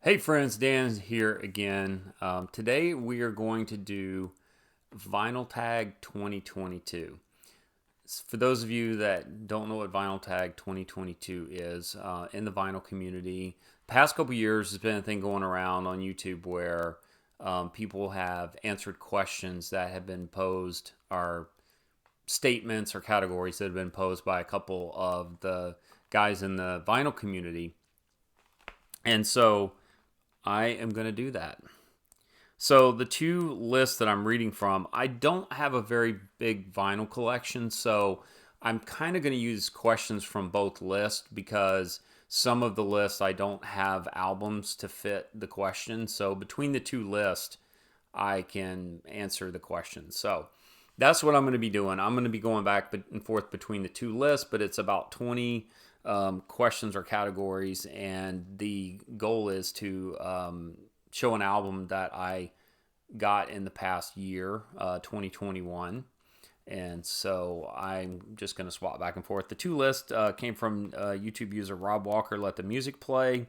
Hey friends, Dan here again. Today we are going to do Vinyl Tag 2022. For those of you that don't know what Vinyl Tag 2022 is, in the vinyl community, past couple years has been a thing going around on YouTube where people have answered questions that have been posed, or statements or categories that have been posed by a couple of the guys in the vinyl community. And so I am going to do that. So the two lists that I'm reading from, I don't have a very big vinyl collection, so I'm kind of going to use questions from both lists because some of the lists I don't have albums to fit the question. So between the two lists, I can answer the questions. So that's what I'm going to be doing. I'm going to be going back and forth between the two lists, but it's about 20 questions or categories, and the goal is to show an album that I got in the past year, 2021. And so I'm just going to swap back and forth. The two lists came from YouTube user Rob Walker, Let the Music Play.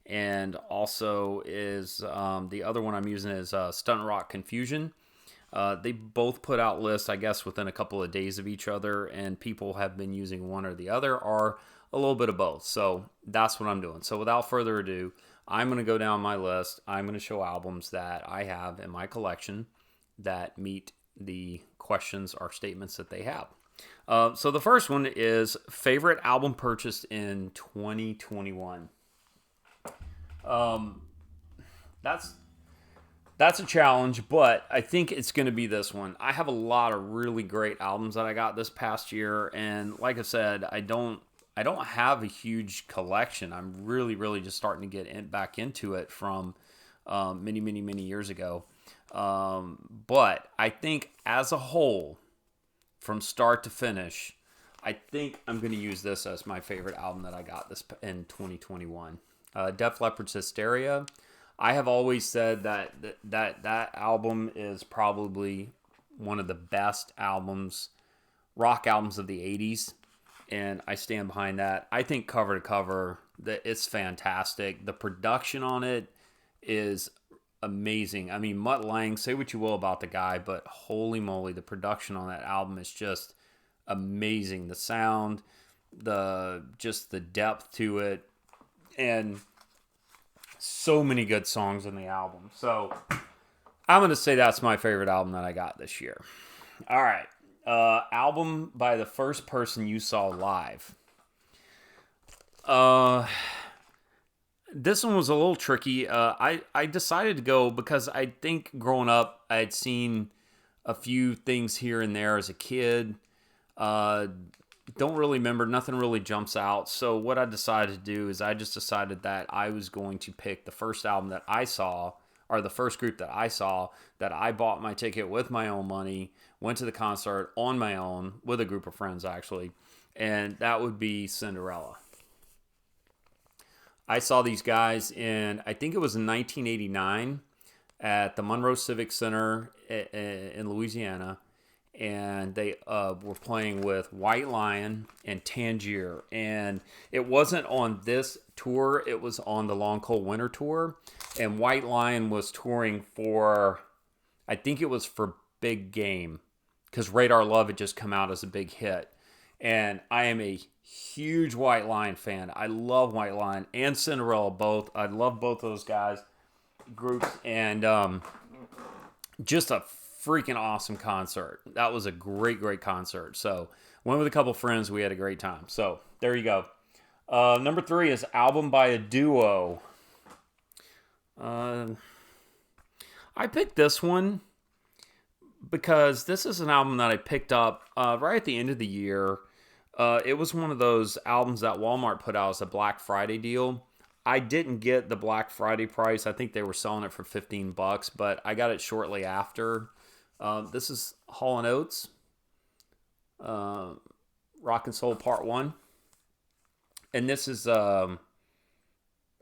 And also is the other one I'm using is Stunt Rock Confusion. They both put out lists, I guess, within a couple of days of each other, and people have been using one or the other, or a little bit of both. So that's what I'm doing. So without further ado, I'm going to go down my list. I'm going to show albums that I have in my collection that meet the questions or statements that they have. So the first one is favorite album purchased in 2021. That's a challenge, but I think it's going to be this one. I have a lot of really great albums that I got this past year, and like I said, I don't have a huge collection. I'm really just starting to get back into it from many years ago. But I think as a whole, from start to finish, I think I'm going to use this as my favorite album that I got this in 2021. Def Leppard's Hysteria. I have always said that album is probably one of the best rock albums of the 80s, and I stand behind that. I think cover to cover, that it's fantastic. The production on it is amazing. I mean, Mutt Lange, say what you will about the guy, but holy moly, the production on that album is just amazing. The sound, the depth to it, and so many good songs in the album. So I'm going to say that's my favorite album that I got this year. All right. Album by the first person you saw live. This one was a little tricky. I decided to go because I think growing up I had seen a few things here and there as a kid. Don't really remember. Nothing really jumps out. So what I decided to do is I just decided that I was going to pick the first album that I saw, or the first group that I saw, that I bought my ticket with my own money, went to the concert on my own with a group of friends actually, and that would be Cinderella. I saw these guys in, I think it was in 1989 at the Monroe Civic Center in Louisiana, and they were playing with White Lion and Tangier. And it wasn't on this tour, it was on the Long Cold Winter tour. And White Lion was touring for, I think it was for Big Game, because Radar Love had just come out as a big hit. And I am a huge White Lion fan. I love White Lion and Cinderella both. I love both those guys, groups, and just a freaking awesome concert. That was a great concert. So went with a couple friends. We had a great time. So there you go. Number 3 is album by a duo. I picked this one because this is an album that I picked up right at the end of the year. It was one of those albums that Walmart put out as a Black Friday deal. I didn't get the Black Friday price. I think they were selling it for $15, but I got it shortly after. This is Hall & Oates, Rock and Soul Part 1. And this is,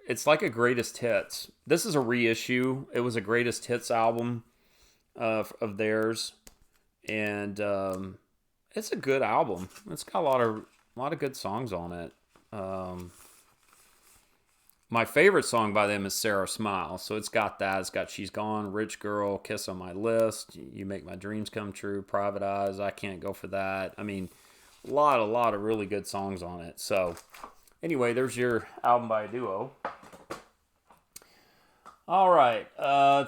it's like a greatest hits. This is a reissue. It was a greatest hits album of theirs. And it's a good album. It's got a lot of good songs on it. My favorite song by them is Sarah Smile. So it's got that. It's got She's Gone, Rich Girl, Kiss on My List, You Make My Dreams Come True, Private Eyes, I Can't Go For That. I mean, a lot of really good songs on it. So anyway, there's your album by a duo. All right.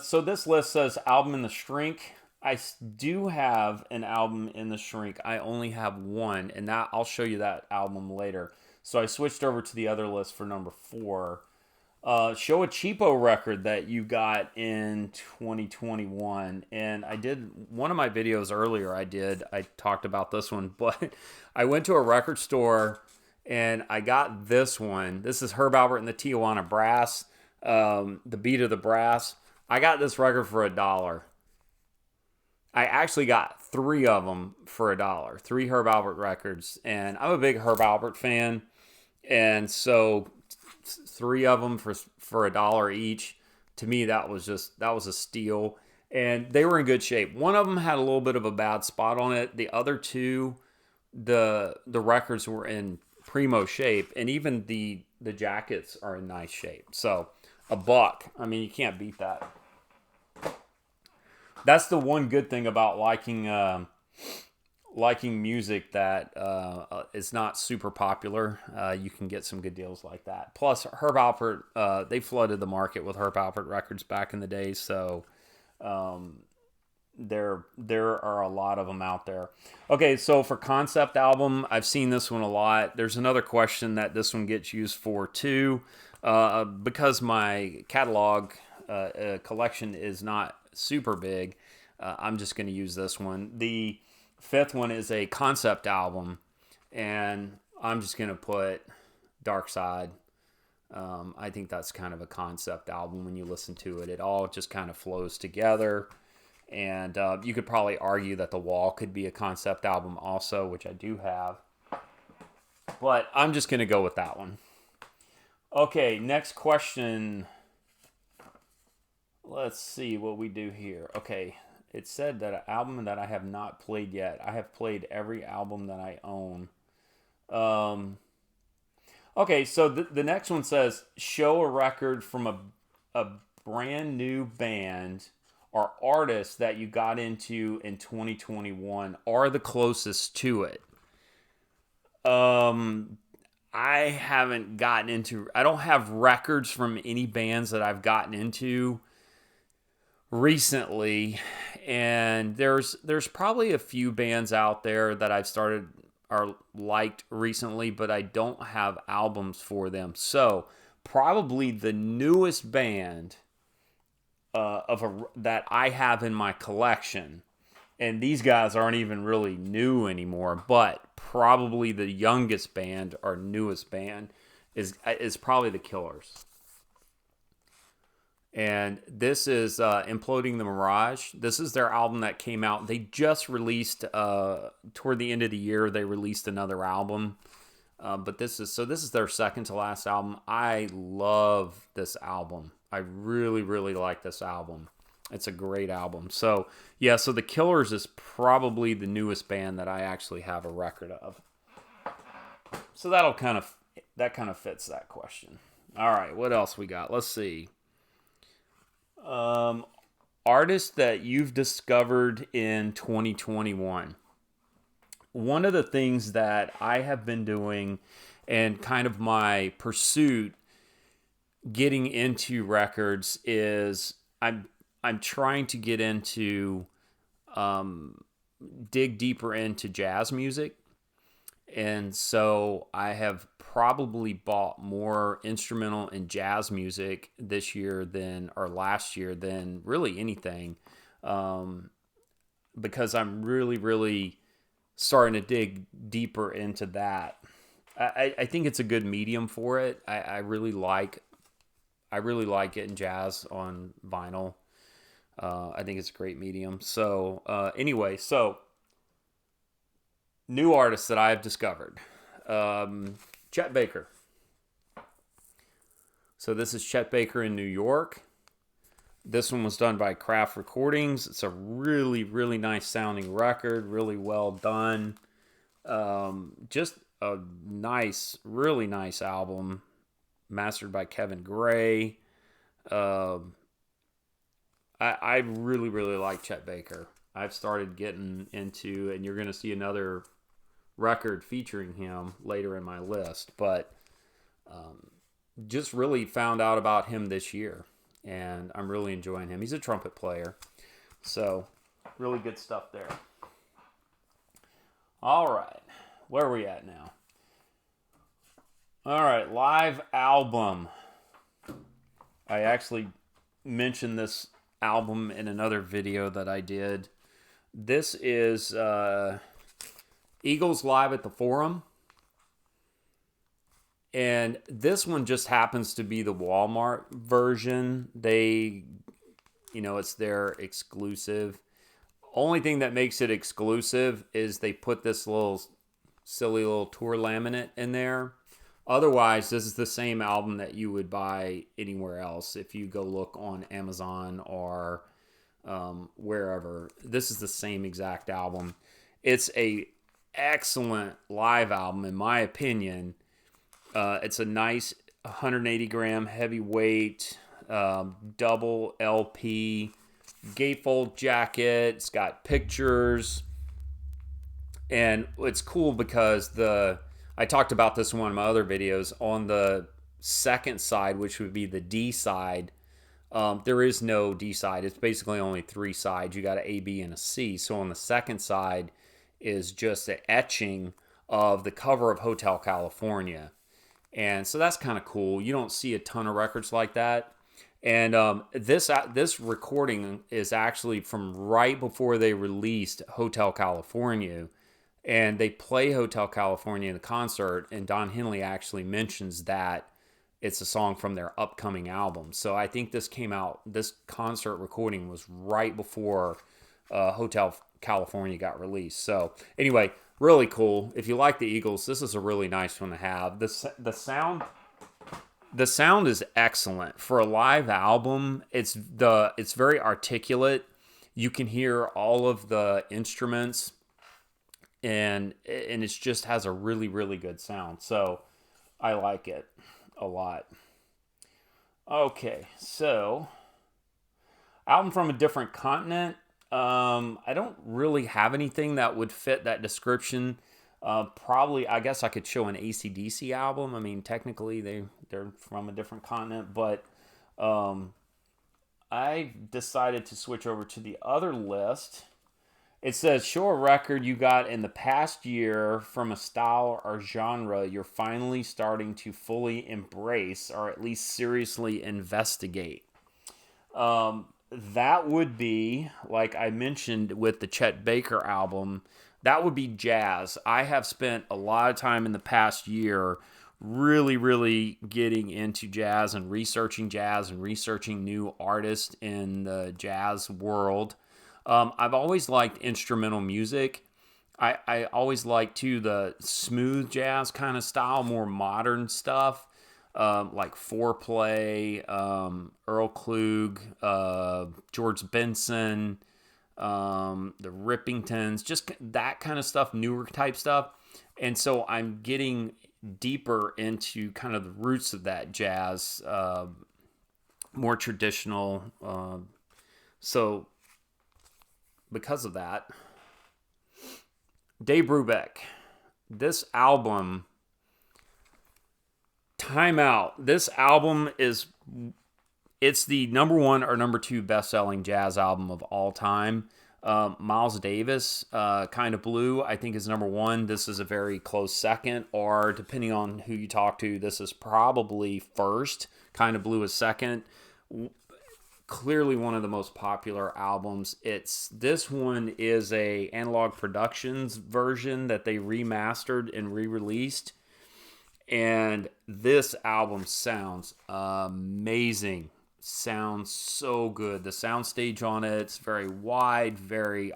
So this list says album in the shrink. I do have an album in the shrink. I only have one, and that I'll show you that album later. So I switched over to the other list for number 4. Show a cheapo record that you got in 2021. And I did one of my videos earlier. I talked about this one, but I went to a record store and I got this one. This is Herb Alpert and the Tijuana Brass. The Beat of the Brass. I got this record for $1. I actually got 3 of them for $1. 3 Herb Alpert records, and I'm a big Herb Alpert fan, and so 3 of them for $1 each. To me, that was a steal, and they were in good shape. One of them had a little bit of a bad spot on it. The other 2, the records were in primo shape, and even the jackets are in nice shape. So $1. I mean, you can't beat that. That's the one good thing about liking music that is not super popular. You can get some good deals like that. Plus, Herb Alpert, they flooded the market with Herb Alpert records back in the day, so there are a lot of them out there. Okay, so for concept album, I've seen this one a lot. There's another question that this one gets used for too, because my catalog collection is not super big. I'm just going to use this one. The 5th one is a concept album, and I'm just going to put Dark Side. I think that's kind of a concept album when you listen to it. It all just kind of flows together. And you could probably argue that The Wall could be a concept album also, which I do have. But I'm just going to go with that one. Okay, next question. Let's see what we do here. Okay, it said that an album that I have not played yet. I have played every album that I own. Okay, so the next one says, show a record from a brand new band or artist that you got into in 2021 are the closest to it. I haven't gotten into, I don't have records from any bands that I've gotten into recently, and there's probably a few bands out there that I've started or liked recently, but I don't have albums for them. So probably the newest band that I have in my collection, and these guys aren't even really new anymore, but probably the youngest band or newest band is probably the Killers. And this is Imploding the Mirage. This is their album that came out. They just released, toward the end of the year, they released another album. But this is their second to last album. I love this album. I really, really like this album. It's a great album. So, yeah, so the Killers is probably the newest band that I actually have a record of. So that kind of fits that question. All right, what else we got? Let's see. Artists that you've discovered in 2021. One of the things that I have been doing and kind of my pursuit getting into records is I'm trying to get into dig deeper into jazz music. And so I have probably bought more instrumental and jazz music this year or last year than really anything, because I'm really, really starting to dig deeper into that. I think it's a good medium for it. I really like getting jazz on vinyl. I think it's a great medium. So anyway, new artists that I have discovered. Chet Baker. So this is Chet Baker in New York. This one was done by Craft Recordings. It's a really, really nice sounding record. Really well done. Just a nice, really nice album. mastered by Kevin Gray. I really, really like Chet Baker. I've started getting into, and you're going to see another record featuring him later in my list, but just really found out about him this year, and I'm really enjoying him. He's a trumpet player, so really good stuff there. All right, where are we at now? All right, live album. I actually mentioned this album in another video that I did. This is Eagles Live at the Forum. And this one just happens to be the Walmart version. It's their exclusive. Only thing that makes it exclusive is they put this little silly little tour laminate in there. Otherwise, this is the same album that you would buy anywhere else. If you go look on Amazon or wherever, this is the same exact album. It's a excellent live album, in my opinion. It's a nice 180 gram heavyweight double LP gatefold jacket. It's got pictures, and it's cool because I talked about this in one of my other videos. On the second side, which would be the D side, there is no D side. It's basically only three sides. You got an A, B, and a C. So on the second side is just an etching of the cover of Hotel California. And so that's kind of cool. You don't see a ton of records like that. And this recording is actually from right before they released Hotel California. And they play Hotel California in the concert, and Don Henley actually mentions that it's a song from their upcoming album. So I think this concert recording was right before Hotel California got released. So anyway, really cool. If you like the Eagles, this is a really nice one to have. The sound is excellent for a live album. It's very articulate. You can hear all of the instruments, and it just has a really, really good sound. So I like it a lot. Okay, so album from a different continent. I don't really have anything that would fit that description. Probably, I guess I could show an AC/DC album. I mean, technically they're from a different continent, but I decided to switch over to the other list. It says, show a record you got in the past year from a style or genre you're finally starting to fully embrace or at least seriously investigate. That would be, like I mentioned with the Chet Baker album, that would be jazz. I have spent a lot of time in the past year really, really getting into jazz and researching new artists in the jazz world. I've always liked instrumental music. I always liked, too, the smooth jazz kind of style, more modern stuff, like Foreplay, Earl Klug, George Benson, the Rippingtons, just that kind of stuff, newer type stuff. And so I'm getting deeper into kind of the roots of that jazz, more traditional. So because of that, Dave Brubeck, this album, Time Out. This album it's the number one or number two best-selling jazz album of all time. Miles Davis, Kind of Blue, I think is number one. This is a very close second, or depending on who you talk to, this is probably first. Kind of Blue is second. Clearly one of the most popular albums. This one is a Analog Productions version that they remastered and re-released. And this album sounds amazing. Sounds so good. The soundstage on it's very wide,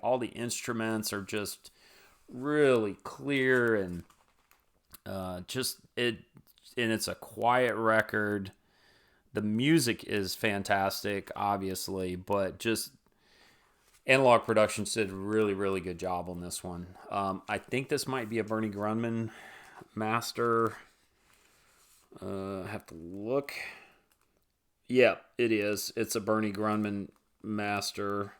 all the instruments are just really clear, and it's a quiet record. The music is fantastic, obviously, but just Analog Productions did a really, really good job on this one. I think this might be a Bernie Grundman master. I have to look. Yeah, it is. It's a Bernie Grundman master.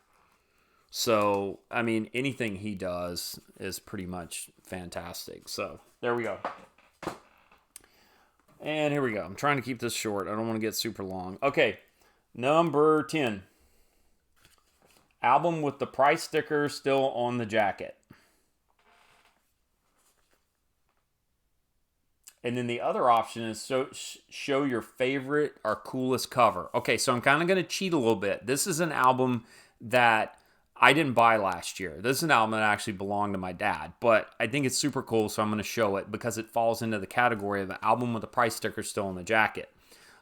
So, I mean, anything he does is pretty much fantastic. So, there we go. And here we go. I'm trying to keep this short. I don't want to get super long. Okay, number 10. Album with the price sticker still on the jacket. And then the other option is show your favorite or coolest cover. Okay, so I'm kind of going to cheat a little bit. This is an album that I didn't buy last year. This is an album that actually belonged to my dad, but I think it's super cool, so I'm going to show it because it falls into the category of an album with the price sticker still on the jacket.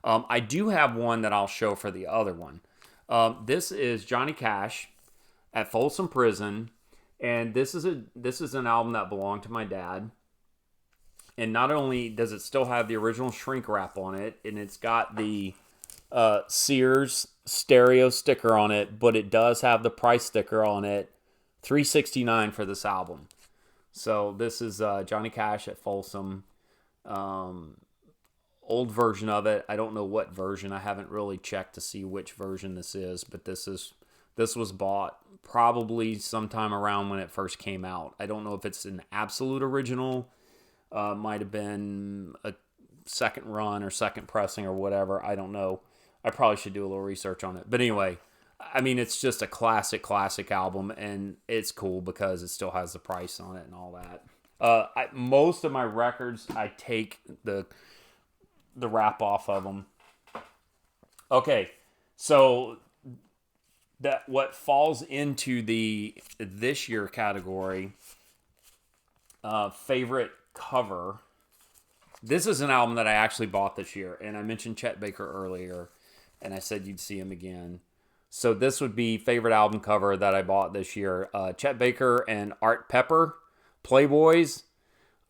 I do have one that I'll show for the other one. This is Johnny Cash at Folsom Prison, and this is an album that belonged to my dad. And not only does it still have the original shrink wrap on it, and it's got the Sears stereo sticker on it, but it does have the price sticker on it, $369 for this album. So this is Johnny Cash at Folsom. Old version of it. I don't know what version. I haven't really checked to see which version this is, but this was bought probably sometime around when it first came out. I don't know if it's an absolute original. Might have been a second run or second pressing or whatever. I don't know. I probably should do a little research on it. But anyway, I mean, it's just a classic album, and it's cool because it still has the price on it and all that. Most of my records, I take the wrap off of them. Okay, so that what falls into this year category, favorite cover. This is an album that I actually bought this year, and I mentioned Chet Baker earlier, and I said you'd see him again. So this would be favorite album cover that I bought this year. Chet Baker and Art Pepper, Playboys.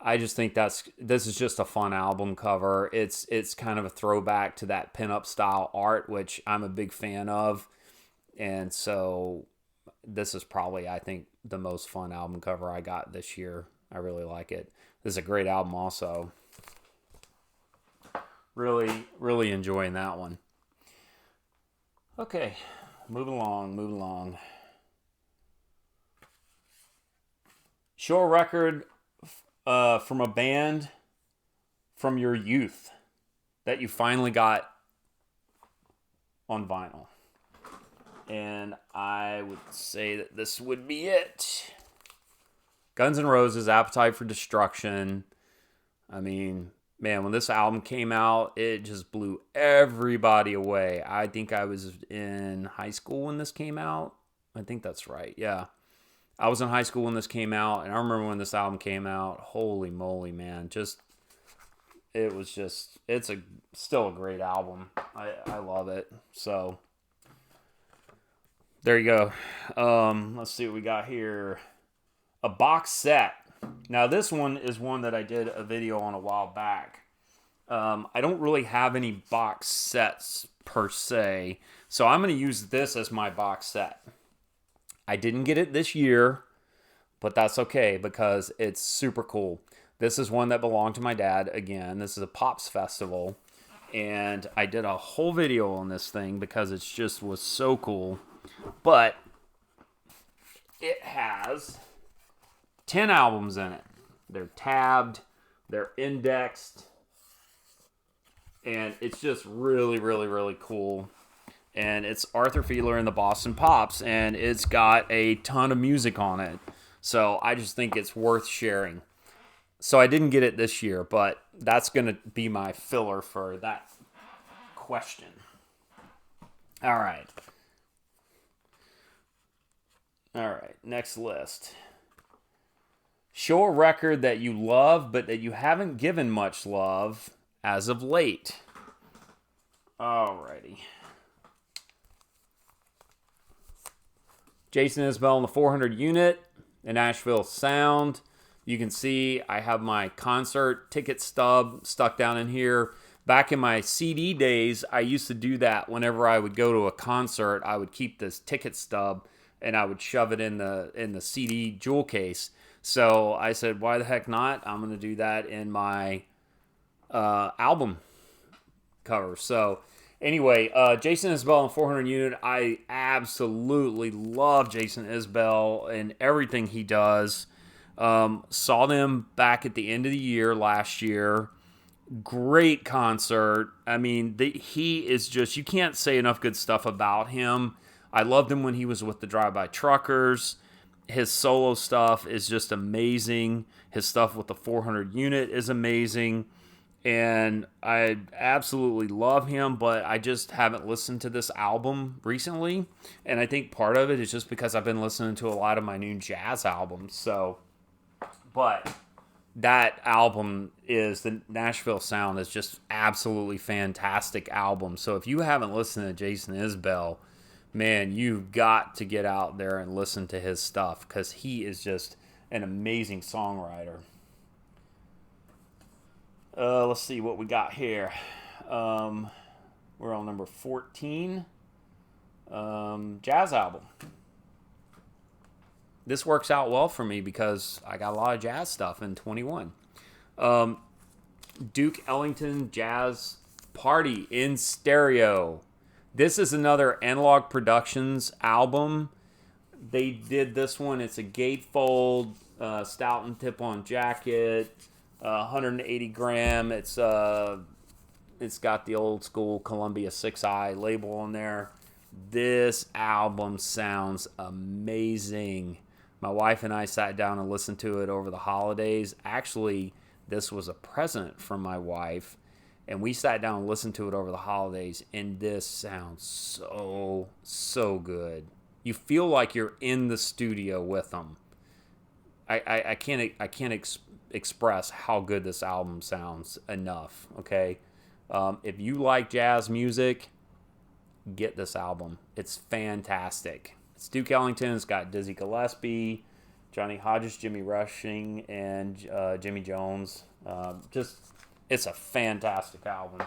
I just think this is just a fun album cover. It's kind of a throwback to that pinup style art, which I'm a big fan of, and so this is probably, I think, the most fun album cover I got this year. I really like it. This is a great album also. Really, really enjoying that one. Okay, moving along. Show a record from a band from your youth that you finally got on vinyl. And I would say that this would be it. Guns N' Roses, Appetite for Destruction. I mean, man, when this album came out, it just blew everybody away. I think I was in high school when this came out. I think that's right, yeah. I was in high school when this came out, and I remember when this album came out. Holy moly, man. It's still a great album. I love it. So, there you go. Let's see what we got here. A box set. Now, this one is one that I did a video on a while back. I don't really have any box sets per se, so I'm going to use this as my box set. I didn't get it this year, but that's okay because it's super cool. This is one that belonged to my dad. Again, this is a Pops Festival, and I did a whole video on this thing because it just was so cool. But it has 10 albums in it. They're tabbed, they're indexed, and it's just really, really, really cool. And it's Arthur Fiedler and the Boston Pops, and it's got a ton of music on it. So I just think it's worth sharing. So I didn't get it this year, but that's going to be my filler for that question. All right, next list. Show a record that you love, but that you haven't given much love as of late. Alrighty. Jason Isbell and the 400 Unit, the Nashville Sound. You can see I have my concert ticket stub stuck down in here. Back in my CD days, I used to do that whenever I would go to a concert. I would keep this ticket stub and I would shove it in the CD jewel case. So I said, why the heck not? I'm going to do that in my album cover. So anyway, Jason Isbell and 400 Unit. I absolutely love Jason Isbell and everything he does. Saw them back at the end of the year last year. Great concert. I mean, he is just, you can't say enough good stuff about him. I loved him when he was with the Drive-By Truckers. His solo stuff is just amazing. His stuff with the 400 Unit is amazing. And I absolutely love him, but I just haven't listened to this album recently. And I think part of it is just because I've been listening to a lot of my new jazz albums. So, but that album is, the Nashville Sound is just absolutely fantastic album. So if you haven't listened to Jason Isbell, man, you've got to get out there and listen to his stuff because he is just an amazing songwriter. Let's see what we got here. We're on number 14. Jazz album. This works out well for me because I got a lot of jazz stuff in 21. Duke Ellington Jazz Party in Stereo. This is another Analog Productions album. They did this one. It's a gatefold, stout and tip-on jacket, 180 gram. It's got the old school Columbia 6i label on there. This album sounds amazing. My wife and I sat down and listened to it over the holidays. Actually, this was a present from my wife, and we sat down and listened to it over the holidays, and this sounds so good. You feel like you're in the studio with them. I can't express how good this album sounds enough, okay? If you like jazz music, get this album. It's fantastic. It's Duke Ellington. It's got Dizzy Gillespie, Johnny Hodges, Jimmy Rushing, and Jimmy Jones. It's a fantastic album.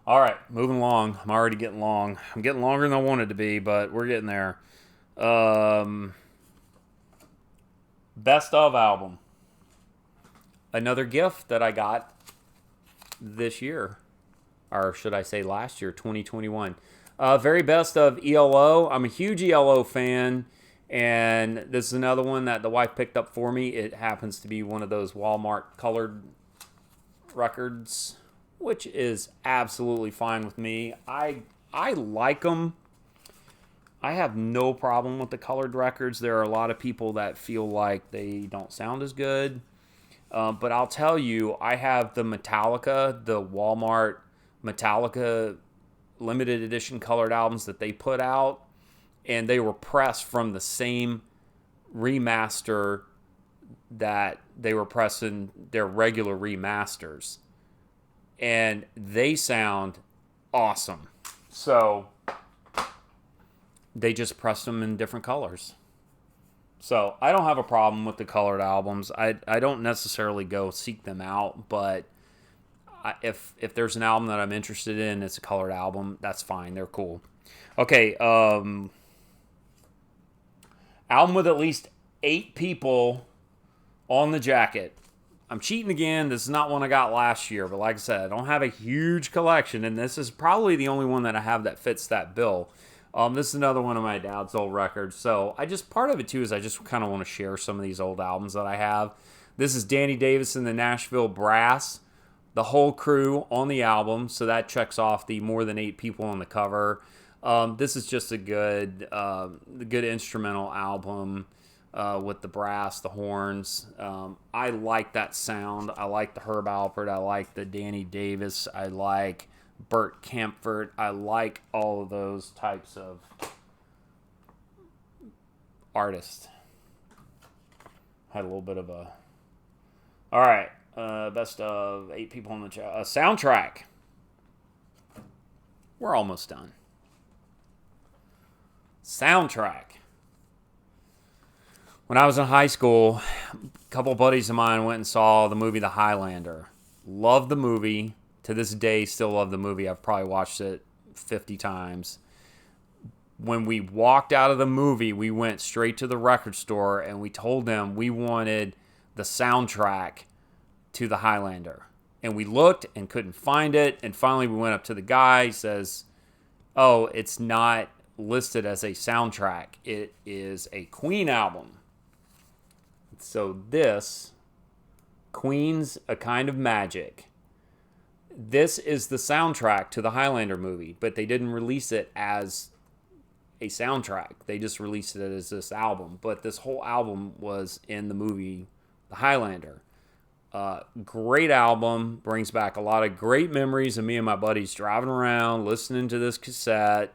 All right, moving along. I'm already getting long. I'm getting longer than I wanted to be, but we're getting there. Best of album. Another gift that I got this year, or should I say last year, 2021. Very best of ELO. I'm a huge ELO fan, and this is another one that the wife picked up for me. It happens to be one of those Walmart colored records, which is absolutely fine with me. I like them. I have no problem with the colored records. There are a lot of people that feel like they don't sound as good. But I'll tell you, I have the Metallica, the Walmart Metallica limited edition colored albums that they put out, and they were pressed from the same remaster that they were pressing their regular remasters, and they sound awesome. So they just pressed them in different colors. So I don't have a problem with the colored albums. I don't necessarily go seek them out, but if there's an album that I'm interested in, it's a colored album, that's fine. They're cool. Okay, album with at least 8 people on the jacket. I'm cheating again. This is not one I got last year, but like I said, I don't have a huge collection, and this is probably the only one that I have that fits that bill. This is another one of my dad's old records. So part of it too is I just kind of want to share some of these old albums that I have. This is Danny Davis and the Nashville Brass. The whole crew on the album, so that checks off the more than 8 people on the cover. This is just a good instrumental album with the brass, the horns. I like that sound. I like the Herb Alpert. I like the Danny Davis. I like Burt Kaempfert. I like all of those types of artists. Had a little bit of a... All right. Best of 8 people on the soundtrack. We're almost done. Soundtrack. When I was in high school, a couple of buddies of mine went and saw the movie The Highlander. Loved the movie. To this day, still love the movie. I've probably watched it 50 times. When we walked out of the movie, we went straight to the record store and we told them we wanted the soundtrack to The Highlander. And we looked and couldn't find it. And finally, we went up to the guy. He says, "Oh, it's not listed as a soundtrack. It is a Queen album." So this, Queen's A Kind of Magic, this is the soundtrack to the Highlander movie, but they didn't release it as a soundtrack. They just released it as this album. But this whole album was in the movie The Highlander. Great album. Brings back a lot of great memories of me and my buddies driving around, listening to this cassette,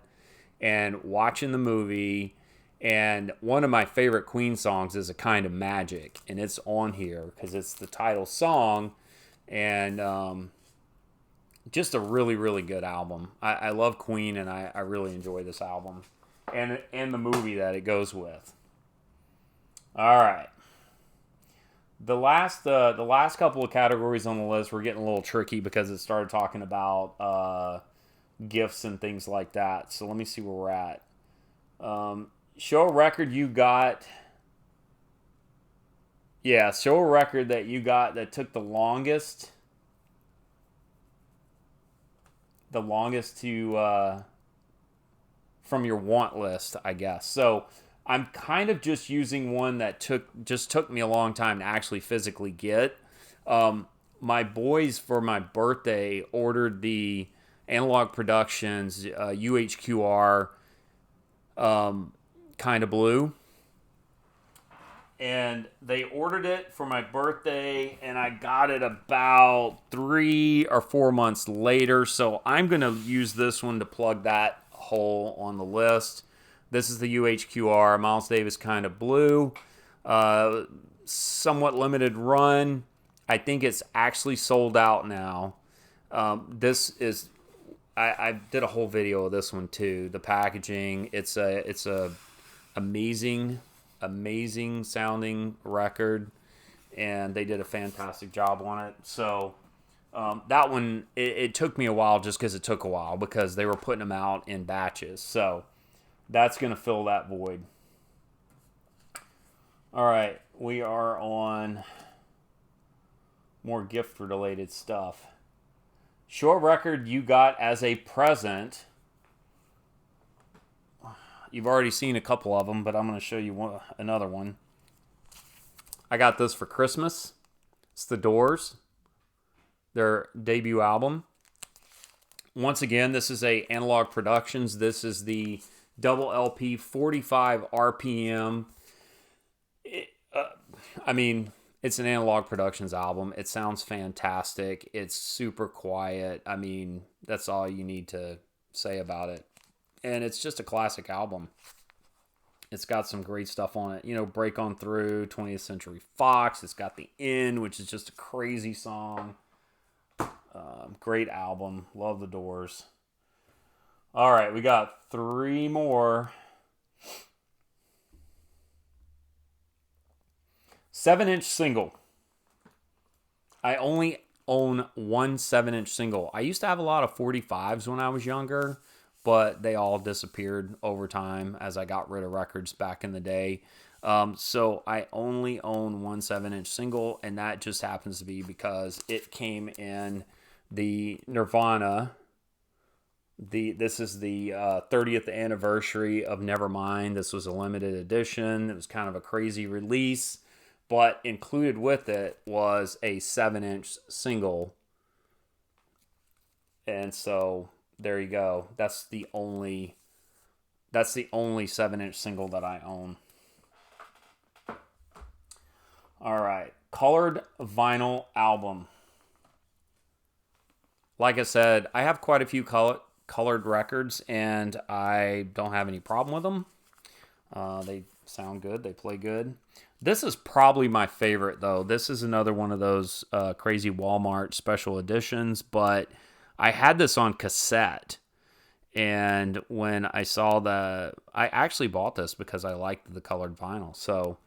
and watching the movie. And one of my favorite Queen songs is A Kind of Magic. And it's on here because it's the title song. And just a really, really good album. I love Queen, and I really enjoy this album. And the movie that it goes with. All right. The last couple of categories on the list were getting a little tricky because it started talking about gifts and things like that. So let me see where we're at. Show a record you got. Yeah, show a record that you got that took the longest. The longest to from your want list, I guess. So I'm kind of just using one that took me a long time to actually physically get. My boys, for my birthday, ordered the Analog Productions UHQR Kind of Blue. And they ordered it for my birthday, and I got it about 3 or 4 months later. So I'm going to use this one to plug that hole on the list. This is the UHQR Miles Davis Kind of Blue. Somewhat limited run. I think it's actually sold out now. This is, I did a whole video of this one too. The packaging, it's a amazing sounding record, and they did a fantastic job on it. So that one, it took me a while just because it took a while because they were putting them out in batches. So that's going to fill that void. All right, we are on more gift-related stuff. Show a record you got as a present. You've already seen a couple of them, but I'm going to show you another one. I got this for Christmas. It's The Doors, their debut album. Once again, this is a Analog Productions. This is the double LP, 45 RPM. It's an Analog Productions album. It sounds fantastic. It's super quiet. I mean, that's all you need to say about it. And it's just a classic album. It's got some great stuff on it. You know, Break On Through, 20th Century Fox. It's got The End, which is just a crazy song. Great album. Love The Doors. All right, we got 3 more. 7-inch single. I only own one 7-inch single. I used to have a lot of 45s when I was younger, but they all disappeared over time as I got rid of records back in the day. So I only own one 7-inch single, and that just happens to be because it came in the Nirvana. This is the 30th anniversary of Nevermind. This was a limited edition. It was kind of a crazy release, but included with it was a 7-inch single. And so there you go. That's the only 7-inch single that I own. All right, colored vinyl album. Like I said, I have quite a few colored records, and I don't have any problem with them. They sound good. They play good. This is probably my favorite, though. This is another one of those crazy Walmart special editions, but I had this on cassette, and when I saw I actually bought this because I liked the colored vinyl. So,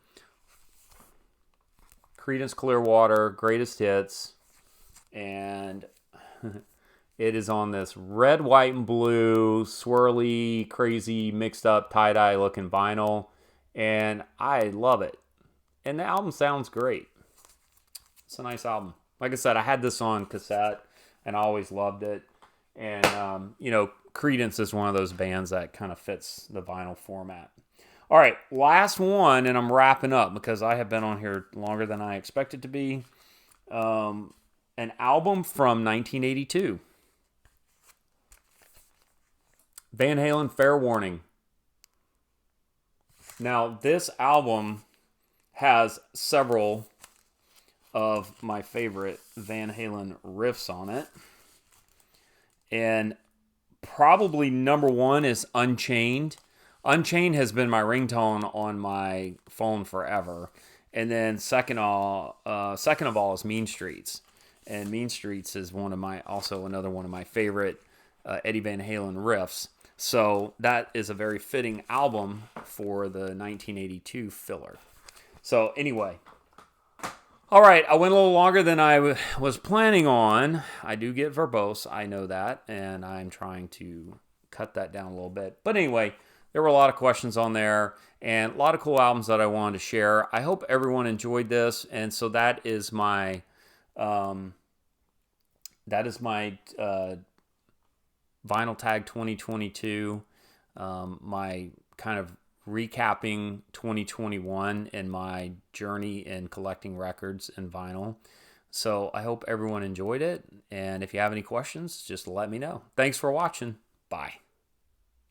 Creedence Clearwater, Greatest Hits, and it is on this red, white, and blue, swirly, crazy, mixed up, tie-dye looking vinyl, and I love it. And the album sounds great. It's a nice album. Like I said, I had this on cassette, and I always loved it. And, Creedence is one of those bands that kind of fits the vinyl format. All right, last one, and I'm wrapping up because I have been on here longer than I expected to be. An album from 1982. Van Halen, Fair Warning. Now, this album has several of my favorite Van Halen riffs on it. And probably number one is Unchained. Unchained has been my ringtone on my phone forever. And then second of all is Mean Streets. And Mean Streets is another one of my favorite Eddie Van Halen riffs. So that is a very fitting album for the 1982 filler. So anyway, all right, I went a little longer than I was planning on. I do get verbose, I know that, and I'm trying to cut that down a little bit. But anyway, there were a lot of questions on there and a lot of cool albums that I wanted to share. I hope everyone enjoyed this, and so that is my Vinyl Tag 2022, my kind of recapping 2021 and my journey in collecting records and vinyl. So I hope everyone enjoyed it, and if you have any questions, just let me know. Thanks for watching. Bye.